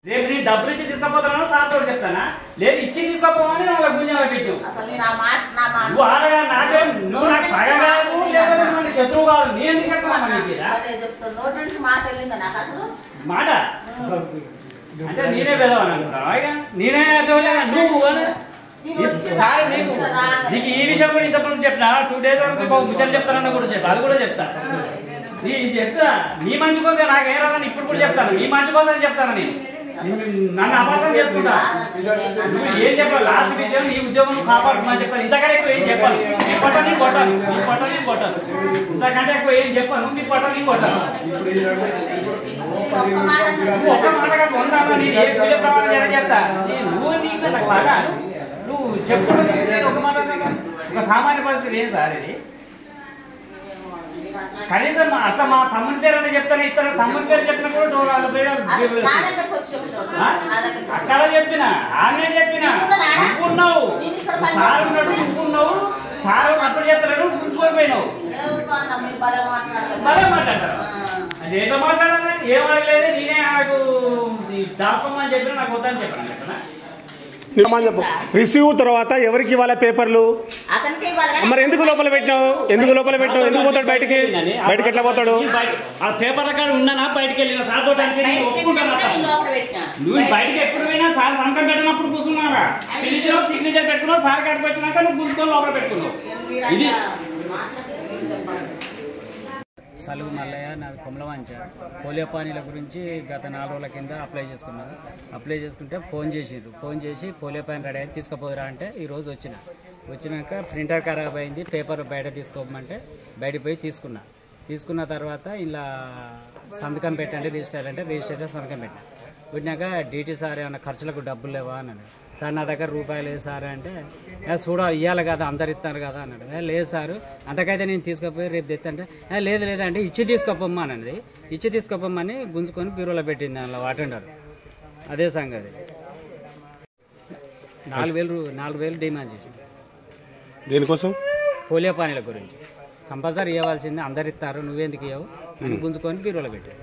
రేపు నీ డబ్బులు ఇచ్చి తీసుకుపోతాను సార్తో చెప్తానా లేదు ఇచ్చి తీసుకోపోమని వాళ్ళ గుంజాల పెట్టు నువ్వు ఆడగా నాకే నువ్వు నాకు పగ కాదు లేదా శత్రువు కాదు నేను ఎందుకు మాట అంటే నేనే పెదవాను అనుకుంటాను ఇక నేనే నువ్వు సార్ నీకు ఈ విషయం కూడా ఇంతకుముందు చెప్పినా 2 days వరకు ముచ్చట చెప్తానని కూడా చెప్పా అది కూడా చెప్తా నీ చెప్తా నీ మంచి కోసం నాకేం రాదని ఇప్పుడు కూడా చెప్తాను నీ మంచి కోసం చెప్తాను నన్ను అపార్థం చేసుకుంటా నువ్వు ఏం చెప్పాలి లాస్ట్ విషయం నీ ఉద్యోగం కాపాడుకోమని చెప్పాను ఇంతకంటే ఎక్కువ ఏం చెప్పాను నీ పొట్ట నీ కొట్టాను నీ పొట్ట నీ కొట్టాను ఇంతకంటే ఎక్కువ ఏం చెప్పాను నీ పొట్ట నీ కొట్టాను ఒక్క మాటగా కొంటాను నీ ఏ వీడియో ప్రమాణం చెప్తా నువ్వు నీకు నాకు బాగా నువ్వు చెప్పుకుంటే ఒక మాట ఒక సామాన్య పరిస్థితి ఏం సార్ ఇది కనీసం అట్లా మా తమ్ముని పేరు అంటే చెప్తాను ఇతర తమ్ముని పేరు చెప్పినప్పుడు అక్కడ చెప్పిన ఆమె చెప్పిన నువ్వున్నావు సార్ ఉన్నాడు నువ్వున్నావు సార్ అప్పుడు చెప్తాడు గుంజుకోపోయినావు భలే మాట్లాడతారు అంటే ఎట్లా మాట్లాడాలి ఏం అడగలేదు నేనే నాకు దాసుకోమని చెప్పిన నాకు వద్దని చెప్పాను చెప్పనా రిసీవ్ తర్వాత ఎవరికి ఇవ్వాలి పేపర్లు మరి ఎందుకు లోపల పెట్టినావు ఎందుకు పోతాడు బయటికి ఎట్లా పోతాడు ఆ పేపర్ల కాడ ఉన్నానా బయటకు వెళ్ళిన సార్ తోటి నువ్వు బయటకి ఎప్పుడు పోయినా సార్ సంతకం పెట్టినప్పుడు కూర్చున్నావా పిలిచినావు సిగ్నేచర్ పెట్టుకున్నావు సార్ కాడ పెట్టినాక నువ్వు గుర్తుకొని లోపల పెట్టుకున్నావు ఇది సలువు మల్లయ్య నాది కొమలవంచ పోలియో పానీల గురించి గత 4 రోజుల కింద అప్లై చేసుకుంటే ఫోన్ చేసి పోలియో పానీ రెడీ అయితే తీసుకుపోదురా అంటే ఈరోజు వచ్చినాక ప్రింటర్ ఖరాబ్ అయింది పేపర్ బయట తీసుకోమంటే బయటకు పోయి తీసుకున్న తర్వాత ఇలా సంతకం పెట్టండి రిజిస్టర్ సంతకం పెట్టినాక డీటీ సార్ ఏమన్నా ఖర్చులకు డబ్బులు లేవా అన్నాడు సార్ నా దగ్గర రూపాయలు లేదు సార్ అంటే ఇవ్వాలి కదా అందరు ఇస్తారు కదా అన్నాడు లేదు సార్ అంతకైతే నేను తీసుకుపోయి రేపు తెత్తంటే లేదంటే ఇచ్చి తీసుకోపోమ్మని గుంజుకొని బ్యూరోలో పెట్టింది అందులో అటెండర్ అదే సంగతి 4,000 డిమాండ్ చేసి దేనికోసం పోలియో పానీల గురించి కంపల్సరీ ఇవ్వాల్సిందే అందరు ఇస్తారు నువ్వెందుకు ఇవ్వవు అని గుంజుకొని బ్యూరోలో పెట్టాడు